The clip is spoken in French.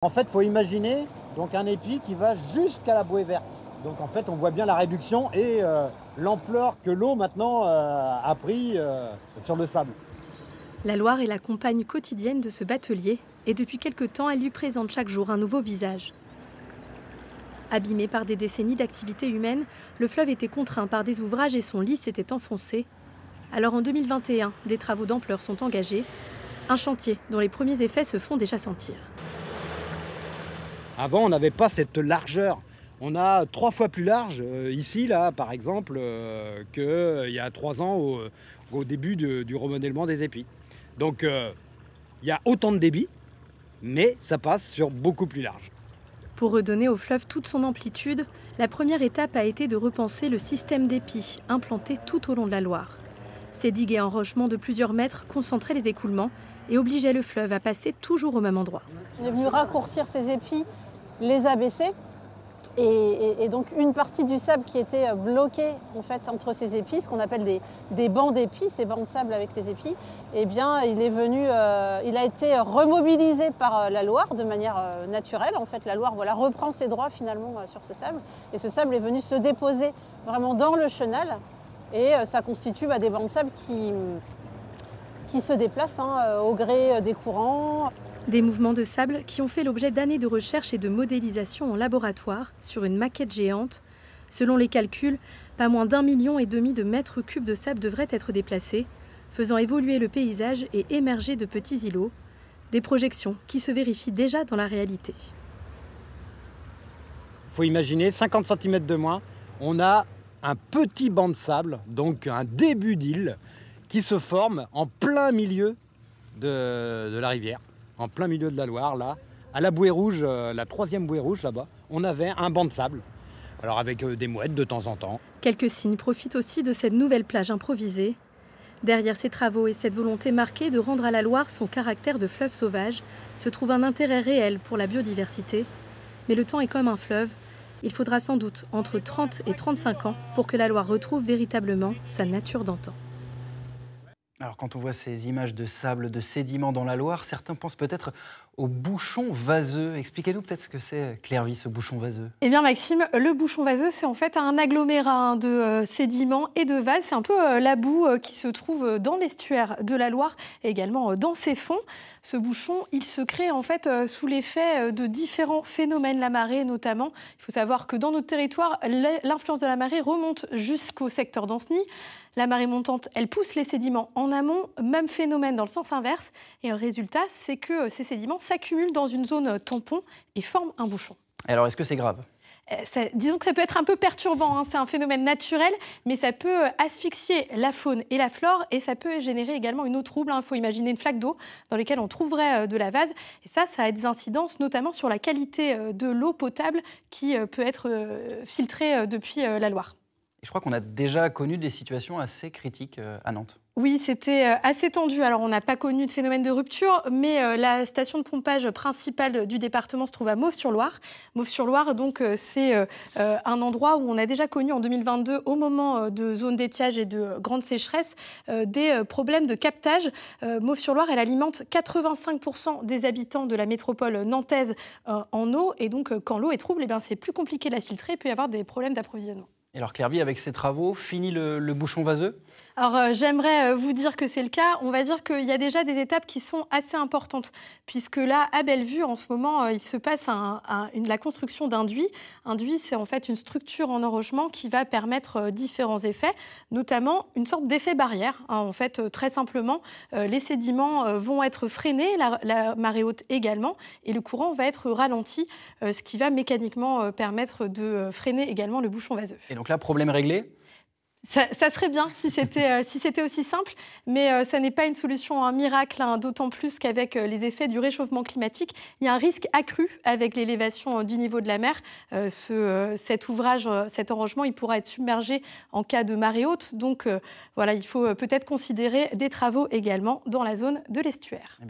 En fait, il faut imaginer donc un épi qui va jusqu'à la bouée verte. Donc en fait, on voit bien la réduction et l'ampleur que l'eau maintenant a pris sur le sable. La Loire est la compagne quotidienne de ce batelier et depuis quelque temps, elle lui présente chaque jour un nouveau visage. Abîmé par des décennies d'activité humaine, le fleuve était contraint par des ouvrages et son lit s'était enfoncé. Alors en 2021, des travaux d'ampleur sont engagés, un chantier dont les premiers effets se font déjà sentir. Avant, on n'avait pas cette largeur. On a 3 fois plus large ici, là, par exemple, qu'il y a 3 ans au début du remodèlement des épis. Donc, il y a autant de débit, mais ça passe sur beaucoup plus large. Pour redonner au fleuve toute son amplitude, la première étape a été de repenser le système d'épis implanté tout au long de la Loire. Ces digues et enrochements de plusieurs mètres concentraient les écoulements et obligeaient le fleuve à passer toujours au même endroit. On est venu raccourcir ces épis, les abaisser. Et donc une partie du sable qui était bloquée en fait, entre ces épis, ce qu'on appelle des bancs d'épis, ces bancs de sable avec les épis, eh bien, il a été remobilisé par la Loire de manière naturelle. En fait, la Loire reprend ses droits finalement sur ce sable. Et ce sable est venu se déposer vraiment dans le chenal. Et ça constitue des bancs de sable qui se déplacent au gré des courants. Des mouvements de sable qui ont fait l'objet d'années de recherche et de modélisation en laboratoire sur une maquette géante. Selon les calculs, pas moins d'1,5 million de mètres cubes de sable devraient être déplacés, faisant évoluer le paysage et émerger de petits îlots. Des projections qui se vérifient déjà dans la réalité. Il faut imaginer 50 cm de moins, on a un petit banc de sable, donc un début d'île, qui se forme en plein milieu de la rivière. En plein milieu de la Loire, là, à la bouée rouge, la 3e bouée rouge là-bas, on avait un banc de sable, alors avec des mouettes de temps en temps. Quelques signes profitent aussi de cette nouvelle plage improvisée. Derrière ces travaux et cette volonté marquée de rendre à la Loire son caractère de fleuve sauvage, se trouve un intérêt réel pour la biodiversité. Mais le temps est comme un fleuve, il faudra sans doute entre 30 et 35 ans pour que la Loire retrouve véritablement sa nature d'antan. Alors quand on voit ces images de sable, de sédiments dans la Loire, certains pensent peut-être au bouchon vaseux. Expliquez-nous peut-être ce que c'est, Claire-Vie, ce bouchon vaseux. Eh bien Maxime, le bouchon vaseux, c'est en fait un agglomérat de sédiments et de vases. C'est un peu la boue qui se trouve dans l'estuaire de la Loire et également dans ses fonds. Ce bouchon, il se crée en fait sous l'effet de différents phénomènes, la marée notamment. Il faut savoir que dans notre territoire, l'influence de la marée remonte jusqu'au secteur d'Ancenis. La marée montante, elle pousse les sédiments en amont, même phénomène dans le sens inverse. Et le résultat, c'est que ces sédiments s'accumulent dans une zone tampon et forment un bouchon. Alors, est-ce que c'est grave ? Disons que ça peut être un peu perturbant, c'est un phénomène naturel, mais ça peut asphyxier la faune et la flore et ça peut générer également une eau trouble. Il faut imaginer une flaque d'eau dans laquelle on trouverait de la vase. Et ça a des incidences notamment sur la qualité de l'eau potable qui peut être filtrée depuis la Loire. Je crois qu'on a déjà connu des situations assez critiques à Nantes. Oui, c'était assez tendu. Alors, on n'a pas connu de phénomène de rupture, mais la station de pompage principale du département se trouve à Mauves-sur-Loire. Mauves-sur-Loire, donc, c'est un endroit où on a déjà connu en 2022, au moment de zones d'étiage et de grandes sécheresses, des problèmes de captage. Mauves-sur-Loire, elle alimente 85% des habitants de la métropole nantaise en eau. Et donc, quand l'eau est trouble, c'est plus compliqué de la filtrer. Il peut y avoir des problèmes d'approvisionnement. Et alors Claire-Vie, avec ces travaux, fini le bouchon vaseux ? Alors j'aimerais vous dire que c'est le cas. On va dire qu'il y a déjà des étapes qui sont assez importantes, puisque là, à Bellevue, en ce moment, il se passe la construction d'un duit. Un duit, c'est en fait une structure en enrochement qui va permettre différents effets, notamment une sorte d'effet barrière. En fait, très simplement, les sédiments vont être freinés, la marée haute également, et le courant va être ralenti, ce qui va mécaniquement permettre de freiner également le bouchon vaseux. Et donc là, problème réglé ? Ça serait bien si c'était aussi simple, mais ça n'est pas une solution miracle, d'autant plus qu'avec les effets du réchauffement climatique, il y a un risque accru avec l'élévation du niveau de la mer. Cet ouvrage, cet enrochement, il pourra être submergé en cas de marée haute. Donc il faut peut-être considérer des travaux également dans la zone de l'estuaire.